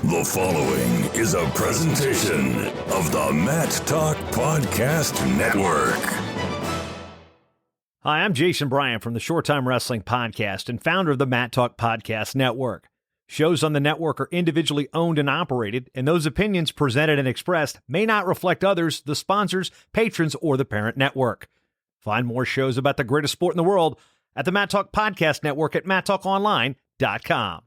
The following is a presentation of the Matt Talk Podcast Network. Hi, I'm Jason Bryan from the Short-Time Wrestling Podcast and founder of the Matt Talk Podcast Network. Shows on the network are individually owned and operated, and those opinions presented and expressed may not reflect others, the sponsors, patrons, or the parent network. Find more shows about the greatest sport in the world at the Matt Talk Podcast Network at matttalkonline.com.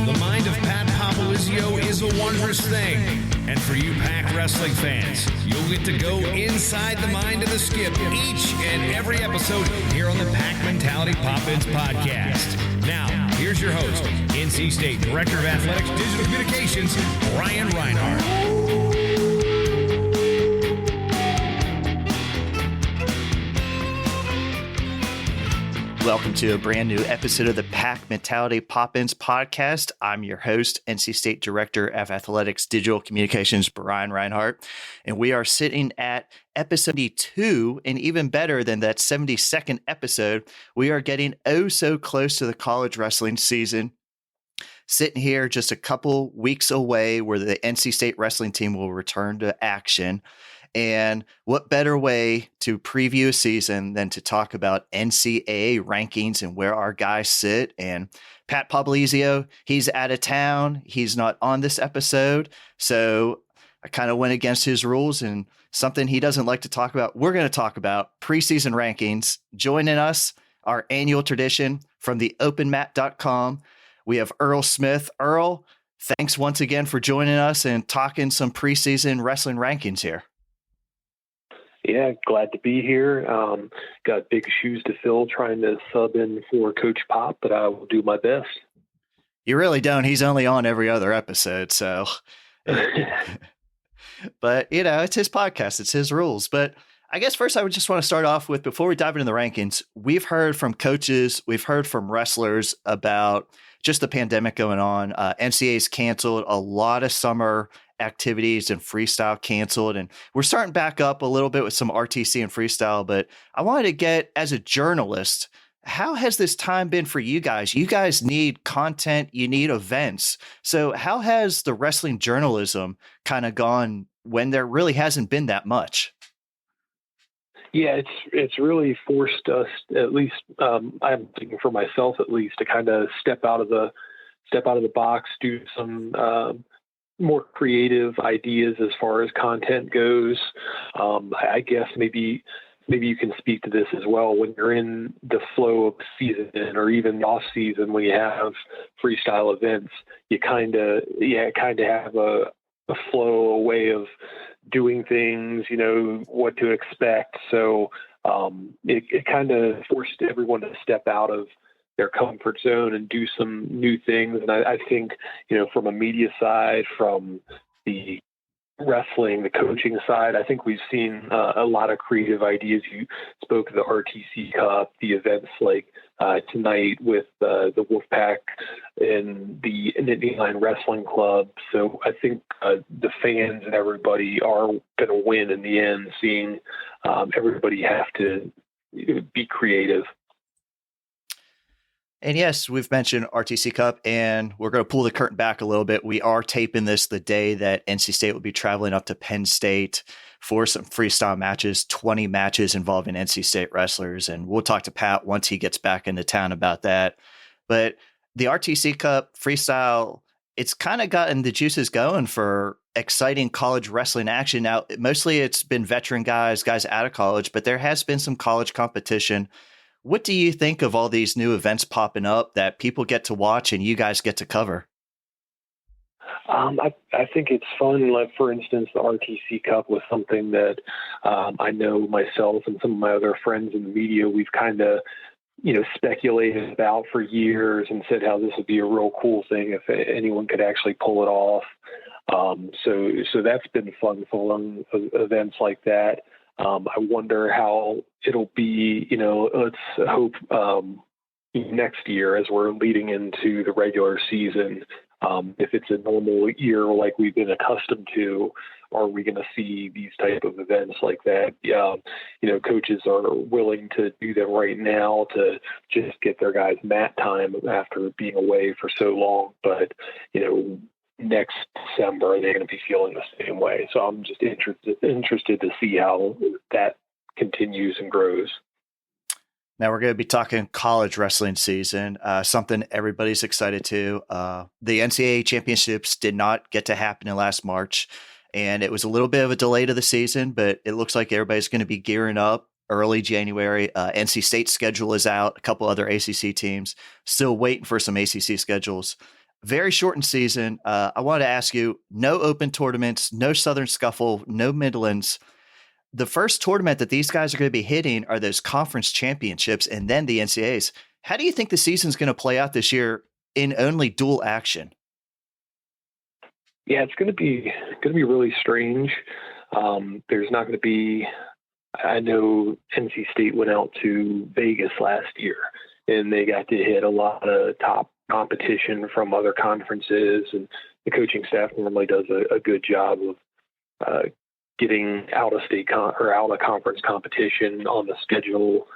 The mind of Pat Popolizio is a wondrous thing. And for you Pac wrestling fans, you'll get to go inside the mind of the Skip each and every episode here on the Pac Mentality Pop-Ins podcast. Now, here's your host, NC State Director of Athletics Digital Communications, Brian Reinhardt. Welcome to a brand new episode of the Pac Mentality Pop-Ins podcast. I'm your host, NC State Director of Athletics Digital Communications, Brian Reinhardt, and we are sitting at episode 72, and even better than that 72nd episode, we are getting oh so close to the college wrestling season. Sitting here just a couple weeks away where the NC State wrestling team will return to action. And what better way to preview a season than to talk about NCAA rankings and where our guys sit? And Pat Popolizio, he's out of town. He's not on this episode. So I kind of went against his rules and something he doesn't like to talk about. We're going to talk about preseason rankings. Joining us, our annual tradition from the openmat.com. We have Earl Smith. Earl, thanks once again for joining us and talking some preseason wrestling rankings here. Yeah, glad to be here. Got big shoes to fill trying to sub in for Coach Pop, but I will do my best. You really don't. He's only on every other episode, so. But, you know, it's his podcast. It's his rules. But I guess first I would just want to start off with, before we dive into the rankings, we've heard from coaches, we've heard from wrestlers about just the pandemic going on. NCAA's canceled a lot of summer activities and freestyle canceled, and we're starting back up a little bit with some RTC and freestyle. But I wanted to get, as a journalist, how has this time been for you guys? You guys need content, you need events. So how has the wrestling journalism kind of gone when there really hasn't been that much? Yeah, it's really forced us, at least I'm thinking for myself at least, to kind of step out of the box, do some more creative ideas as far as content goes. I guess maybe you can speak to this as well. When you're in the flow of season or even off season, when you have freestyle events, you kind of have a flow, a way of doing things, you know, what to expect. So it kind of forced everyone to step out of their comfort zone and do some new things. And I think, you know, from a media side, from the wrestling, the coaching side, I think we've seen a lot of creative ideas. You spoke of the RTC Cup, the events like tonight with the Wolfpack and the Nittany Lion Wrestling Club. So I think the fans and everybody are going to win in the end, seeing everybody have to be creative. And yes, we've mentioned RTC Cup, and we're going to pull the curtain back a little bit. We are taping this the day that NC State will be traveling up to Penn State for some freestyle matches, 20 matches involving NC State wrestlers. And we'll talk to Pat once he gets back into town about that. But the RTC Cup freestyle, it's kind of gotten the juices going for exciting college wrestling action. Now, mostly it's been veteran guys out of college, but there has been some college competition. What do you think of all these new events popping up that people get to watch and you guys get to cover? I think it's fun. Like, for instance, the RTC Cup was something that I know myself and some of my other friends in the media, we've kind of, you know, speculated about for years and said how this would be a real cool thing if anyone could actually pull it off. So that's been fun events like that. I wonder how it'll be, you know, let's hope next year as we're leading into the regular season, If it's a normal year like we've been accustomed to, are we going to see these type of events like that? Coaches are willing to do them right now to just get their guys mat time after being away for so long. But, next December, they're going to be feeling the same way. So I'm just interested to see how that continues and grows. Now we're going to be talking college wrestling season, something everybody's excited to. The NCAA championships did not get to happen in last March, and it was a little bit of a delay to the season, but it looks like everybody's going to be gearing up early January. NC State's schedule is out, a couple other ACC teams, still waiting for some ACC schedules. Very shortened season. I wanted to ask you, no open tournaments, no Southern Scuffle, no Midlands. The first tournament that these guys are going to be hitting are those conference championships and then the NCAAs. How do you think the season's going to play out this year in only dual action? Yeah, it's going to be really strange. There's not going to be, I know NC State went out to Vegas last year and they got to hit a lot of top competition from other conferences, and the coaching staff normally does a good job of getting out of state or out of conference competition on the schedule.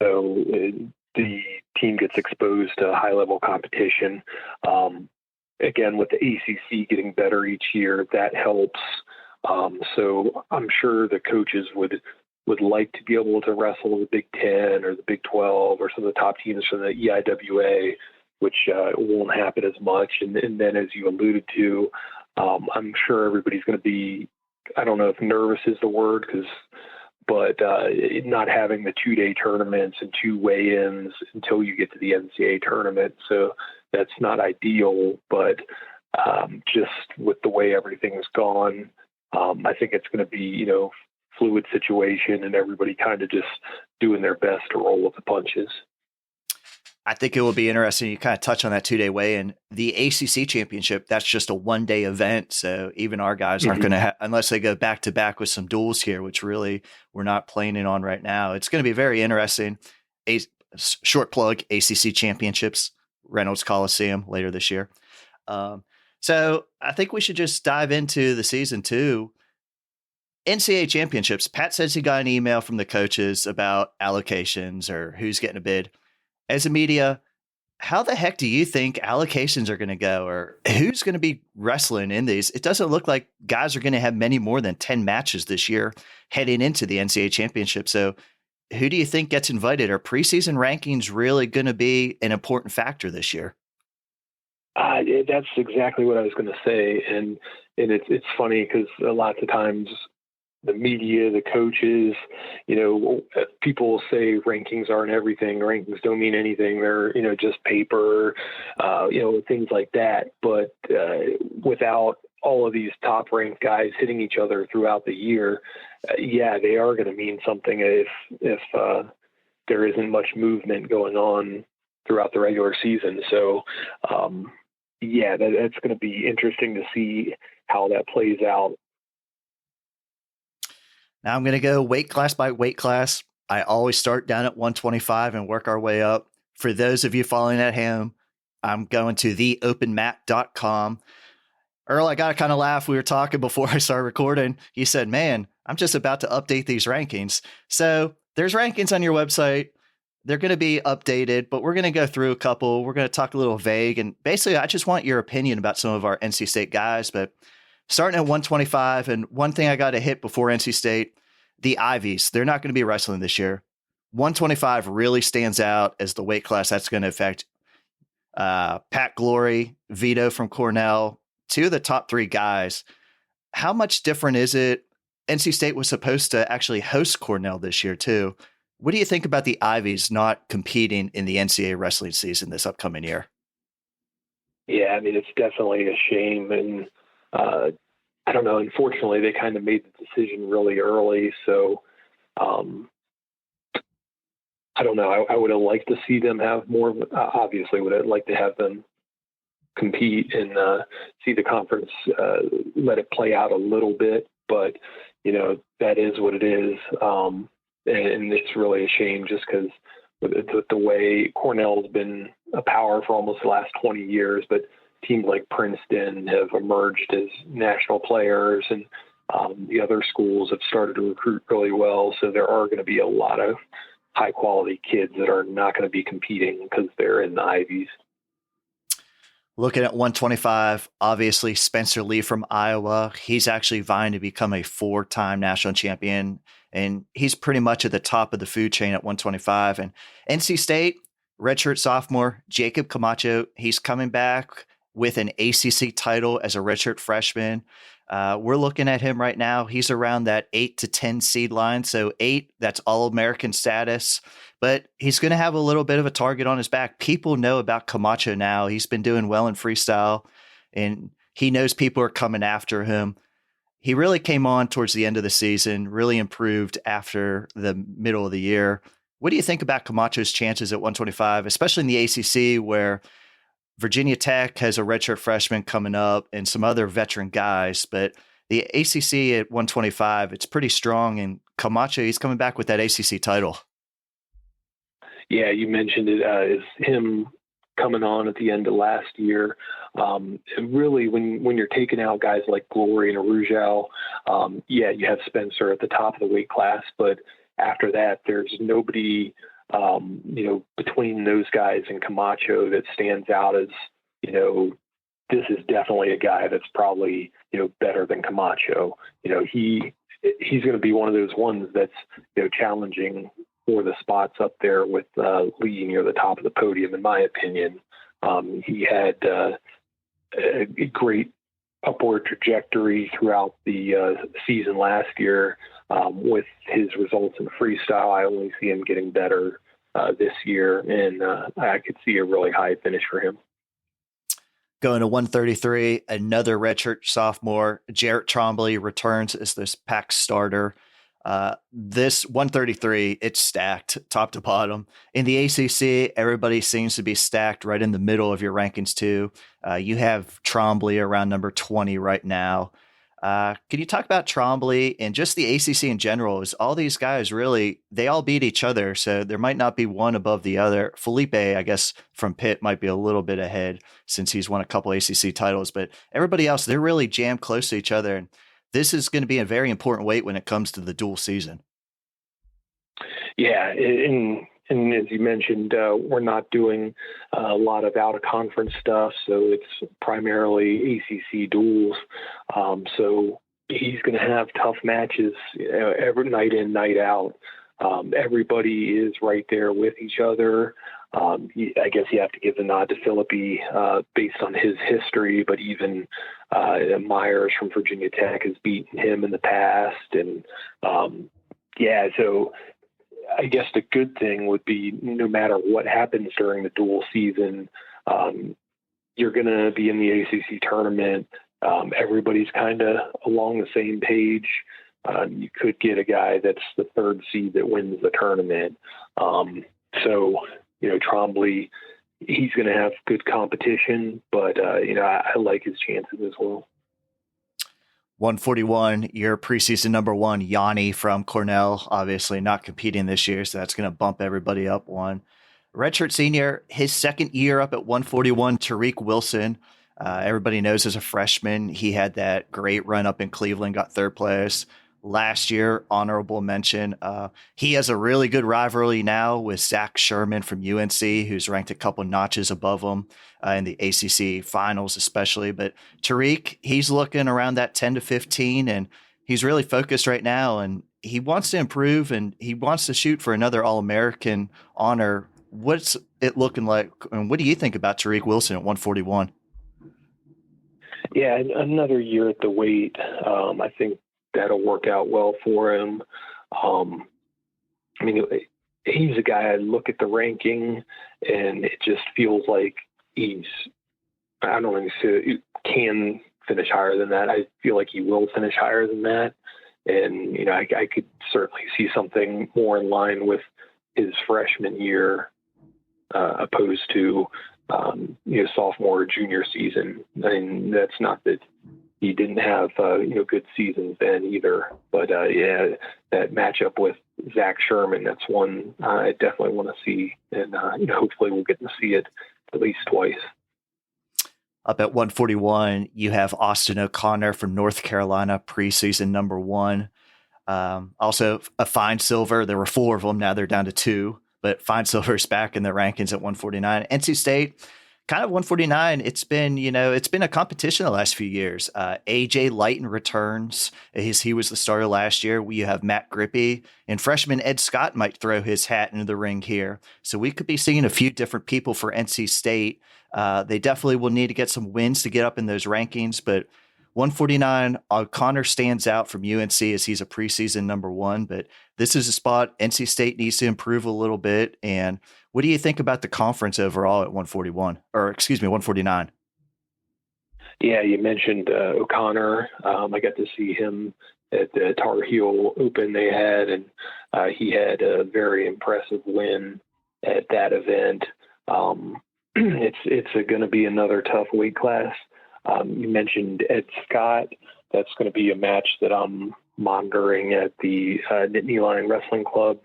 So the team gets exposed to high level competition. Again, with the ACC getting better each year, that helps. So I'm sure the coaches would like to be able to wrestle the Big 10 or the Big 12 or some of the top teams from the EIWA, which won't happen as much. And then, as you alluded to, I'm sure everybody's going to be, I don't know if nervous is the word, but not having the 2-day tournaments and 2 weigh-ins until you get to the NCAA tournament. So that's not ideal, but just with the way everything's gone, I think it's going to be, fluid situation and everybody kind of just doing their best to roll with the punches. I think it will be interesting. You kind of touch on that 2-day weigh-in. The ACC championship, that's just a 1-day event. So even our guys aren't going to unless they go back to back with some duels here, which really we're not planning on right now. It's going to be very interesting. A short plug, ACC championships, Reynolds Coliseum later this year. So I think we should just dive into the season 2. NCAA championships. Pat says he got an email from the coaches about allocations or who's getting a bid. As a media, how the heck do you think allocations are going to go, or who's going to be wrestling in these? It doesn't look like guys are going to have many more than 10 matches this year heading into the NCAA championship. So who do you think gets invited? Are preseason rankings really going to be an important factor this year? That's exactly what I was going to say. And it's funny because lots of times the media, the coaches, people say rankings aren't everything. Rankings don't mean anything. They're, just paper, things like that. But without all of these top ranked guys hitting each other throughout the year, they are going to mean something if there isn't much movement going on throughout the regular season. So, that's going to be interesting to see how that plays out. Now I'm going to go weight class by weight class. I always start down at 125 and work our way up. For those of you following at home, I'm going to theopenmat.com. Earl, I got to kind of laugh. We were talking before I started recording. He said, man, I'm just about to update these rankings. So there's rankings on your website. They're going to be updated, but we're going to go through a couple. We're going to talk a little vague. And basically, I just want your opinion about some of our NC State guys, but starting at 125, and one thing I got to hit before NC State, the Ivies, they're not going to be wrestling this year. 125 really stands out as the weight class that's going to affect Pat Glory, Vito from Cornell, 2 of the top 3 guys. How much different is it? NC State was supposed to actually host Cornell this year too. What do you think about the Ivies not competing in the NCAA wrestling season this upcoming year? Yeah, it's definitely a shame. And I don't know, unfortunately, they kind of made the decision really early. So I don't know. I would have liked to see them have more. Obviously, would have liked to have them compete and see the conference let it play out a little bit. But, that is what it is. And it's really a shame just because with the way Cornell's been a power for almost the last 20 years. But teams like Princeton have emerged as national players, and the other schools have started to recruit really well. So there are going to be a lot of high quality kids that are not going to be competing because they're in the Ivies. Looking at 125, obviously Spencer Lee from Iowa, he's actually vying to become a 4-time national champion, and he's pretty much at the top of the food chain at 125. And NC State, redshirt sophomore, Jacob Camacho, he's coming back with an ACC title as a redshirt freshman. We're looking at him right now. He's around that 8 to 10 seed line. So 8, that's All-American status. But he's going to have a little bit of a target on his back. People know about Camacho now. He's been doing well in freestyle, and he knows people are coming after him. He really came on towards the end of the season, really improved after the middle of the year. What do you think about Camacho's chances at 125, especially in the ACC, where Virginia Tech has a redshirt freshman coming up and some other veteran guys, but the ACC at 125, it's pretty strong, and Camacho, he's coming back with that ACC title. Yeah, you mentioned it is him coming on at the end of last year. And really, when you're taking out guys like Glory and Arujal, you have Spencer at the top of the weight class, but after that, there's nobody, between those guys and Camacho that stands out as, this is definitely a guy that's probably, better than Camacho. He's going to be one of those ones that's, challenging for the spots up there with Lee near the top of the podium, in my opinion. He had a great upward trajectory throughout the season last year with his results in freestyle. I only see him getting better this year, and I could see a really high finish for him. Going to 133, another redshirt sophomore, Jarrett Trombley, returns as this pack starter. This 133, it's stacked top to bottom. In the ACC, everybody seems to be stacked right in the middle of your rankings too. You have Trombley around number 20 right now. Can you talk about Trombley and just the ACC in general? Is all these guys really, they all beat each other, so there might not be one above the other. Felipe, I guess, from Pitt might be a little bit ahead since he's won a couple ACC titles, but everybody else, they're really jammed close to each other. And this is going to be a very important weight when it comes to the dual season. Yeah, and as you mentioned, we're not doing a lot of out-of-conference stuff, so it's primarily ACC duels. So he's going to have tough matches every night in, night out. Everybody is right there with each other. I guess you have to give the nod to Philippi based on his history, but even Myers from Virginia Tech has beaten him in the past. And so I guess the good thing would be no matter what happens during the dual season, you're going to be in the ACC tournament. Everybody's kind of along the same page. You could get a guy that's the third seed that wins the tournament. Trombley, he's going to have good competition, but, I like his chances as well. 141, your preseason number 1, Yanni from Cornell, obviously not competing this year, so that's going to bump everybody up one. Redshirt senior, his second year up at 141, Tariq Wilson. Everybody knows as a freshman, he had that great run up in Cleveland, got third place. Last year, honorable mention. He has a really good rivalry now with Zach Sherman from UNC, who's ranked a couple notches above him in the ACC finals, especially. But Tariq, he's looking around that 10 to 15, and he's really focused right now, and he wants to improve, and he wants to shoot for another All-American honor. What's it looking like, and what do you think about Tariq Wilson at 141? Yeah, another year at the weight. I think that'll work out well for him. He's a guy, I look at the ranking and it just feels like I don't think he can finish higher than that. I feel like he will finish higher than that. And, I could certainly see something more in line with his freshman year, opposed to, sophomore or junior season. I mean, that's not that he didn't have, good seasons then either. But, that matchup with Zach Sherman, that's one I definitely want to see. And, hopefully we'll get to see it at least twice. Up at 141, you have Austin O'Connor from North Carolina, preseason number 1. Also a fine silver. There were 4 of them. Now they're down to 2, but fine silver is back in the rankings at 149. NC State, kind of 149. It's been a competition the last few years. AJ Lighton returns. He was the starter last year. We have Matt Grippy, and freshman Ed Scott might throw his hat into the ring here. So we could be seeing a few different people for NC State. They definitely will need to get some wins to get up in those rankings, but 149, O'Connor stands out from UNC as he's a preseason number 1, but this is a spot NC State needs to improve a little bit. And what do you think about the conference overall at 149? Yeah, you mentioned O'Connor. I got to see him at the Tar Heel Open they had, and he had a very impressive win at that event. It's going to be another tough weight class. You mentioned Ed Scott. That's going to be a match that I'm monitoring at the Nittany Lion Wrestling Club,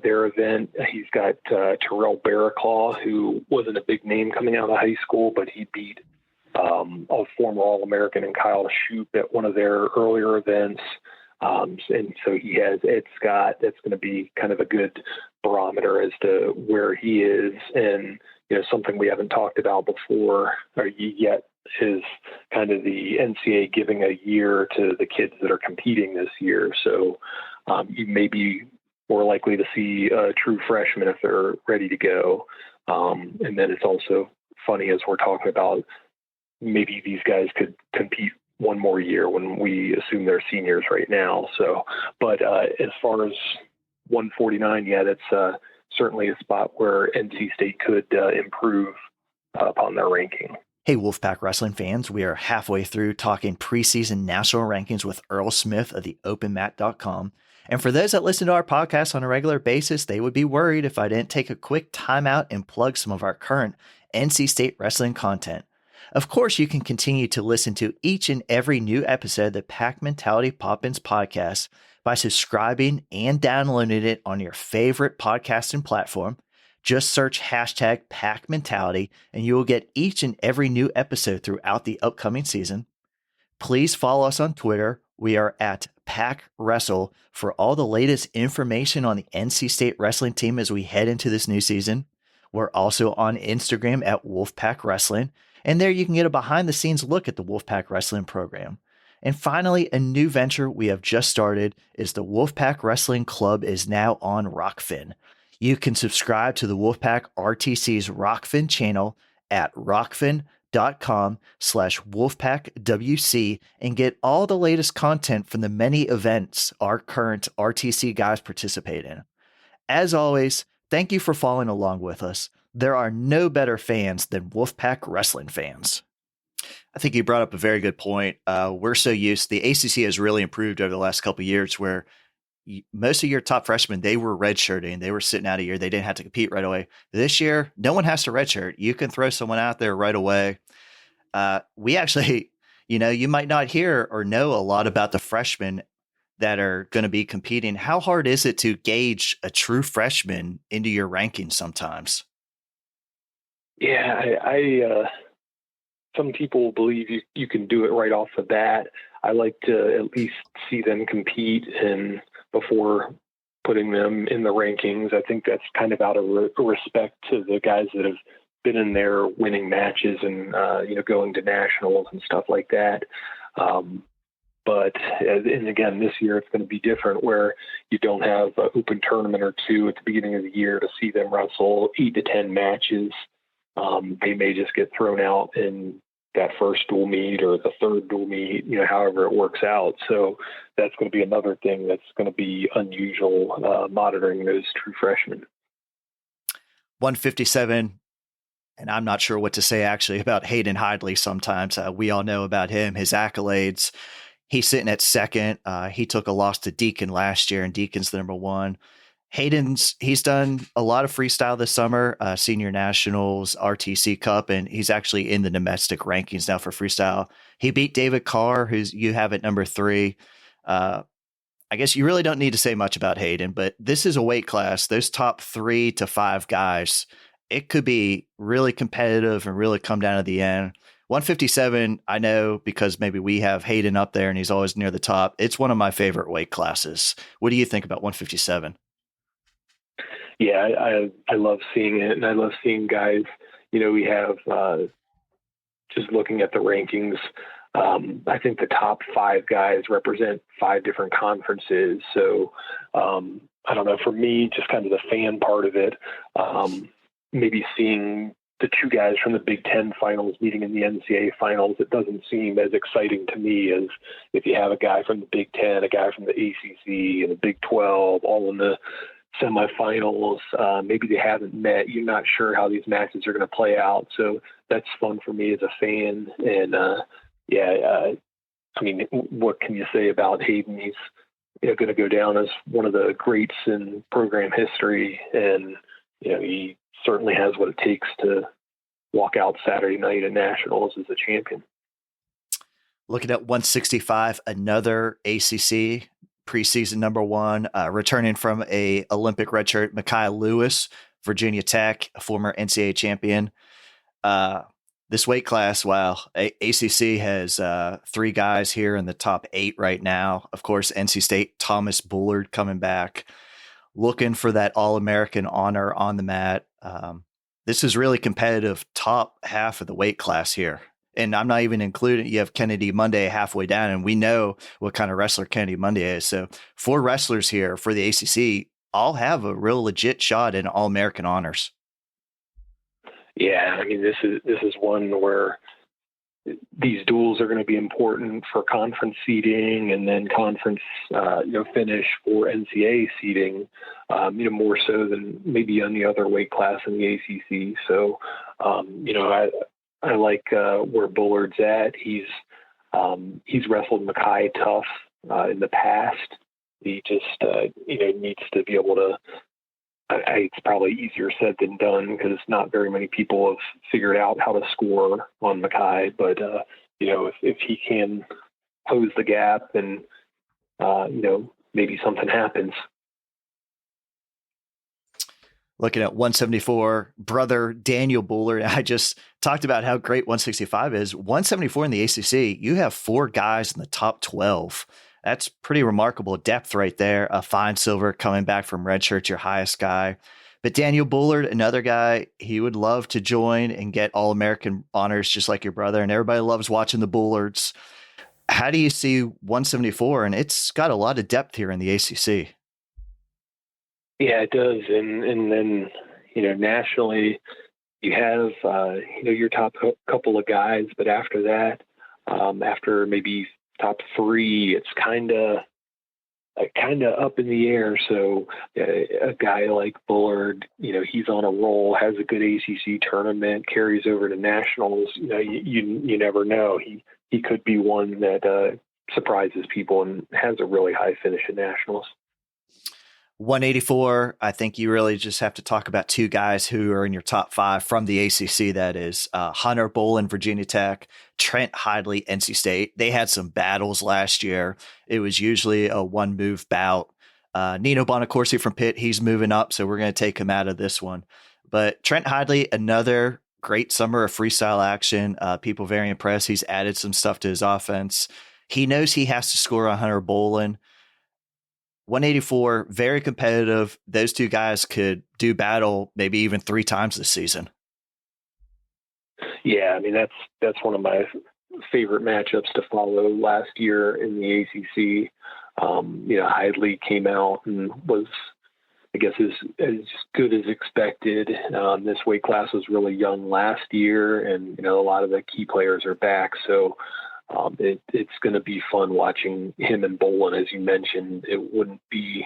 their event. He's got Terrell Barraclaw, who wasn't a big name coming out of high school, but he beat a former All-American and Kyle Shoup at one of their earlier events. And so he has Ed Scott. That's going to be kind of a good barometer as to where he is. And, something we haven't talked about before or yet is kind of the NCAA giving a year to the kids that are competing this year. So you may be more likely to see true freshmen if they're ready to go. And then it's also funny as we're talking about maybe these guys could compete one more year when we assume they're seniors right now. So, but as far as 149, yeah, that's certainly a spot where NC State could improve upon their ranking. Hey, Wolfpack Wrestling fans, we are halfway through talking preseason national rankings with Earl Smith of the openmat.com. And for those that listen to our podcast on a regular basis, they would be worried if I didn't take a quick timeout and plug some of our current NC State wrestling content. Of course, you can continue to listen to each and every new episode of the Pack Mentality Pop-Ins podcast by subscribing and downloading it on your favorite podcasting platform. Just search hashtag Pack Mentality and you will get each and every new episode throughout the upcoming season. Please follow us on Twitter. We are at Pack Wrestle for all the latest information on the NC State wrestling team as we head into this new season. We're also on Instagram at Wolfpack Wrestling, and there you can get a behind-the-scenes look at the Wolfpack Wrestling program. And finally, a new venture we have just started is the Wolfpack Wrestling Club is now on Rockfin. You can subscribe to the Wolfpack RTC's Rockfin channel at rockfin.com/WolfpackWC and get all the latest content from the many events our current RTC guys participate in. As always, thank you for following along with us. There are no better fans than Wolfpack Wrestling fans. I think you brought up a very good point. We're so used, the ACC has really improved over the last couple of years where most of your top freshmen, they were redshirting. They were sitting out a year. They didn't have to compete right away. This year, no one has to redshirt. You can throw someone out there right away. We actually, you might not hear or know a lot about the freshmen that are going to be competing. How hard is it to gauge a true freshman into your rankings sometimes? Yeah, I some people believe you can do it right off the bat. I like to at least see them compete and before putting them in the rankings. I think that's kind of out of respect to the guys that have been in there winning matches and, going to nationals and stuff like that. And again, this year it's going to be different where you don't have an open tournament or two at the beginning of the year to see them wrestle 8 to 10 matches. They may just get thrown out in that first dual meet or the third dual meet, however it works out. So that's going to be another thing that's going to be unusual, monitoring those true freshmen. 157. And I'm not sure what to say actually about Hayden Hidley sometimes. We all know about him, his accolades. He's sitting at second. He took a loss to Deacon last year, and Deacon's the number 1. He's done a lot of freestyle this summer, senior nationals, RTC Cup, and he's actually in the domestic rankings now for freestyle. He beat David Carr, who's you have at number 3. I guess you really don't need to say much about Hayden, but this is a weight class. Those top 3 to 5 guys, it could be really competitive and really come down to the end. 157, I know because maybe we have Hayden up there and he's always near the top. It's one of my favorite weight classes. What do you think about 157? Yeah, I love seeing it, and I love seeing guys. We have just looking at the rankings. I think the top 5 guys represent 5 different conferences. So I don't know. For me, just kind of the fan part of it, maybe seeing the 2 guys from the Big Ten finals meeting in the NCAA finals, it doesn't seem as exciting to me as if you have a guy from the Big Ten, a guy from the ACC, and the Big 12, all in the semifinals. Maybe they haven't met. You're not sure how these matches are going to play out. So that's fun for me as a fan. And I mean, what can you say about Hayden? He's going to go down as one of the greats in program history, and he certainly has what it takes to walk out Saturday night at nationals as a champion. Looking at 165, another ACC preseason number 1, returning from a Olympic redshirt, Mikhail, Virginia Tech, a former NCAA champion. This weight class, wow, ACC has 3 guys here in the top 8 right now. Of course, NC State, Thomas Bullard coming back, looking for that All-American honor on the mat. This is really competitive top half of the weight class here. And I'm not even including, you have Kennedy Monday halfway down, and we know what kind of wrestler Kennedy Monday is. So 4 wrestlers here for the ACC all have a real legit shot in All-American honors. Yeah, I mean, this is one where these duels are going to be important for conference seeding, and then conference finish for NCAA seeding, more so than maybe on the other weight class in the ACC. So, I like where Bullard's at. He's wrestled Mikhail tough in the past. He just needs to be able to. It's probably easier said than done because not very many people have figured out how to score on Mikhail. But if he can close the gap, and maybe something happens. Looking at 174, brother Daniel Bullard. I just talked about how great 165 is. 174 in the ACC, you have 4 guys in the top 12. That's pretty remarkable depth right there. A Fine Silver coming back from redshirt, your highest guy. But Daniel Bullard, another guy, he would love to join and get All-American honors just like your brother. And everybody loves watching the Bullards. How do you see 174? And it's got a lot of depth here in the ACC. Yeah, it does. And then, nationally, you have, your top couple of guys. But after that, after maybe top 3, it's kind of up in the air. So a guy like Bullard, he's on a roll, has a good ACC tournament, carries over to nationals. You never know. He could be one that surprises people and has a really high finish at nationals. 184, I think you really just have to talk about 2 guys who are in your top 5 from the ACC. That is Hunter Bolin, Virginia Tech, Trent Hidley, NC State. They had some battles last year. It was usually a 1-move bout. Nino Bonacorsi from Pitt, he's moving up, so we're going to take him out of this one. But Trent Hidley, another great summer of freestyle action. People very impressed. He's added some stuff to his offense. He knows he has to score on Hunter Bolin. 184, very competitive. Those 2 guys could do battle maybe even 3 times this season. Yeah, I mean, that's one of my favorite matchups to follow last year in the ACC. Hidley came out and was, I guess, as good as expected. This weight class was really young last year, and, a lot of the key players are back. So, it's going to be fun watching him and Bolin, as you mentioned. It wouldn't be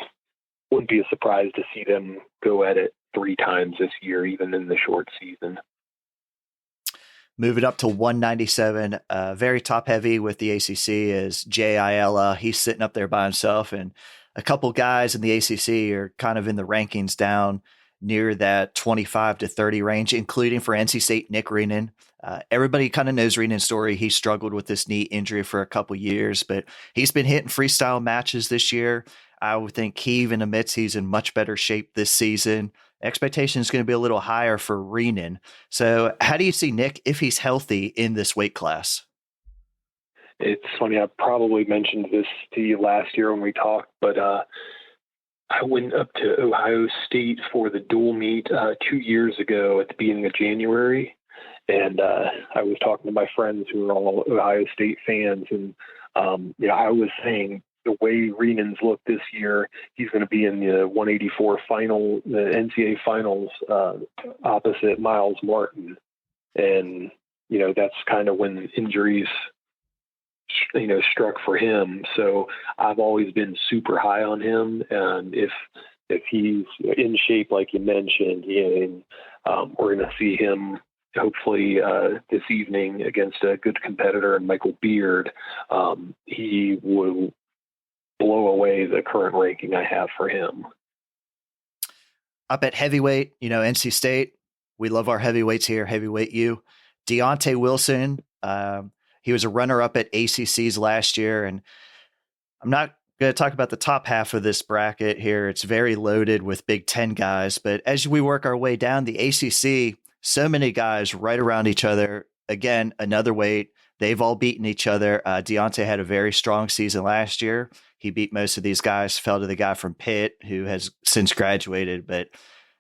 a surprise to see them go at it 3 times this year, even in the short season. Moving up to 197, very top heavy with the ACC is Jay Ayala. He's sitting up there by himself, and a couple guys in the ACC are kind of in the rankings down near that 25 to 30 range, including for NC State, Nick Reenan. Everybody kind of knows Reenan's story. He struggled with this knee injury for a couple years, but he's been hitting freestyle matches this year. I would think he even admits he's in much better shape this season. expectation is going to be a little higher for Reenan. So how do you see Nick, if he's healthy, in this weight class? It's funny, I probably mentioned this to you last year when we talked, but I went up to Ohio State for the dual meet 2 years ago at the beginning of January. And I was talking to my friends who are all Ohio State fans. And, I was saying the way Reenan's looked this year, he's going to be in the 184 final, the NCAA finals opposite Miles Martin. And, that's kind of when injuries struck for him. So I've always been super high on him. And if he's in shape, like you mentioned, we're going to see him hopefully this evening against a good competitor in Michael Beard. He will blow away the current ranking I have for him. Up at heavyweight, NC State, we love our heavyweights here. Heavyweight U. Deonte Wilson, he was a runner-up at ACCs last year, and I'm not going to talk about the top half of this bracket here. It's very loaded with Big Ten guys, but as we work our way down the ACC, so many guys right around each other. Again, another weight. They've all beaten each other. Deonte had a very strong season last year. He beat most of these guys, fell to the guy from Pitt who has since graduated, but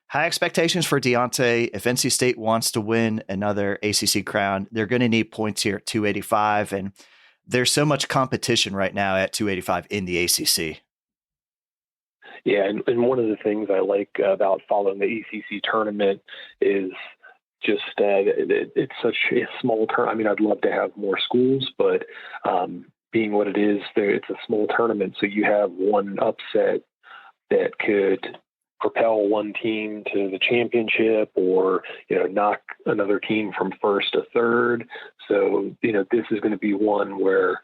high expectations for Deonte. If NC State wants to win another ACC crown, they're going to need points here at 285. And there's so much competition right now at 285 in the ACC. Yeah, and one of the things I like about following the ACC tournament is just it's such a small tournament. I mean, I'd love to have more schools, but being what it is, it's a small tournament. So you have one upset that could propel one team to the championship or, knock another team from first to third. So, this is going to be one where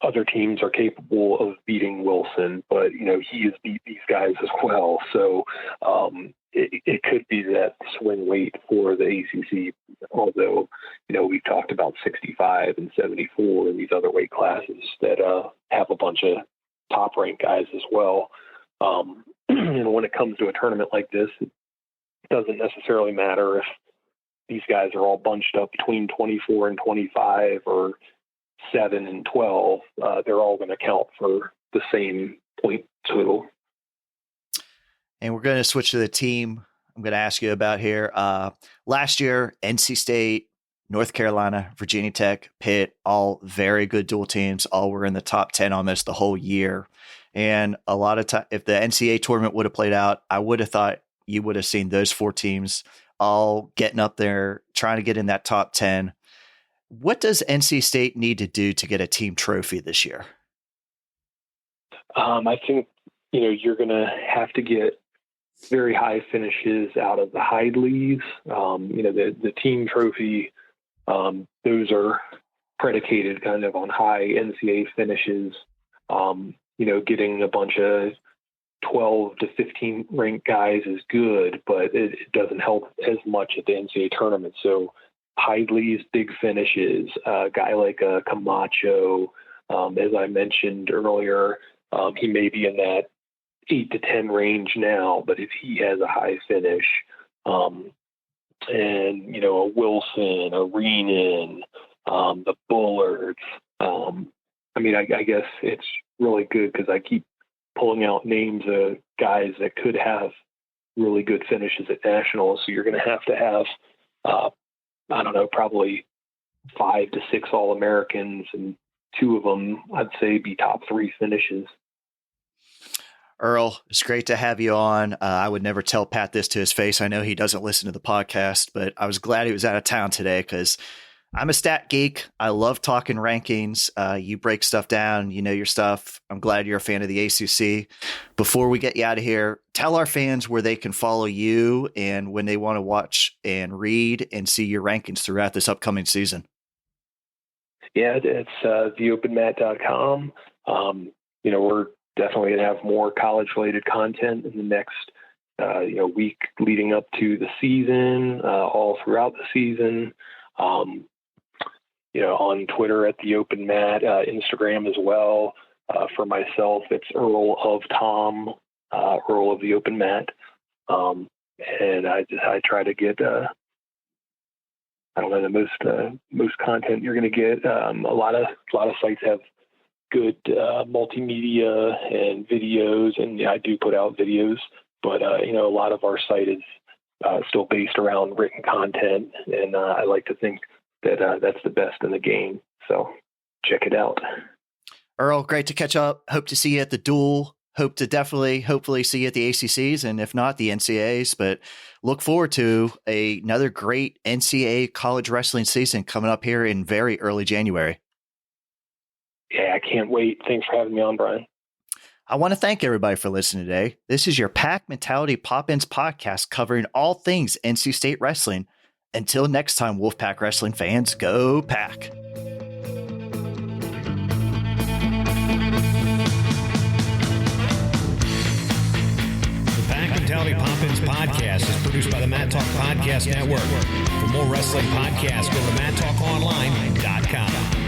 other teams are capable of beating Wilson, but, he has beat these guys as well. So it could be that swing weight for the ACC, although, we've talked about 65 and 74 and these other weight classes that have a bunch of top ranked guys as well. When it comes to a tournament like this, it doesn't necessarily matter if these guys are all bunched up between 24 and 25 or 7 and 12. They're all going to count for the same point total. And we're going to switch to the team I'm going to ask you about here. Last year, NC State, North Carolina, Virginia Tech, Pitt, all very good dual teams. All were in the top 10 almost the whole year. And a lot of time, if the NCAA tournament would have played out, I would have thought you would have seen those 4 teams all getting up there, trying to get in that top 10. What does NC State need to do to get a team trophy this year? I think, you're going to have to get very high finishes out of the Hidleys. The team trophy, those are predicated kind of on high NCAA finishes. Getting a bunch of 12 to 15 ranked guys is good, but it doesn't help as much at the NCAA tournament. So Hidley's big finishes, a guy like Camacho, as I mentioned earlier, he may be in that 8 to 10 range now, but if he has a high finish, and, a Wilson, a Reenan, the Bullards, I guess it's really good because I keep pulling out names of guys that could have really good finishes at nationals. So you're going to have, probably 5 to 6 All-Americans, and 2 of them, I'd say, be top 3 finishes. Earl, it's great to have you on. I would never tell Pat this to his face. I know he doesn't listen to the podcast, but I was glad he was out of town today because I'm a stat geek. I love talking rankings. You break stuff down. You know your stuff. I'm glad you're a fan of the ACC. Before we get you out of here, tell our fans where they can follow you and when they want to watch and read and see your rankings throughout this upcoming season. Yeah, it's theopenmat.com. We're definitely going to have more college-related content in the next week leading up to the season, all throughout the season. On Twitter at the Open Mat, Instagram as well. For myself, it's Earl of Tom, Earl of the Open Mat. And I try to get, the most content you're going to get. A lot of sites have good multimedia and videos, and I do put out videos, but a lot of our site is still based around written content, and I like to think that that's the best in the game. So check it out. Earl, great to catch up. Hope to see you at the duel. Hope to hopefully see you at the ACCs, and if not, the NCAAs. But look forward to another great NCAA college wrestling season coming up here in very early January. Yeah, I can't wait. Thanks for having me on, Brian. I want to thank everybody for listening today. This is your Pack Mentality Pop-Ins podcast covering all things NC State wrestling. Until next time, Wolfpack wrestling fans, go Pack. Mentality Pop-Ins podcast is produced by the Mat Talk Podcast Network. For more wrestling podcasts, go to mattalkonline.com.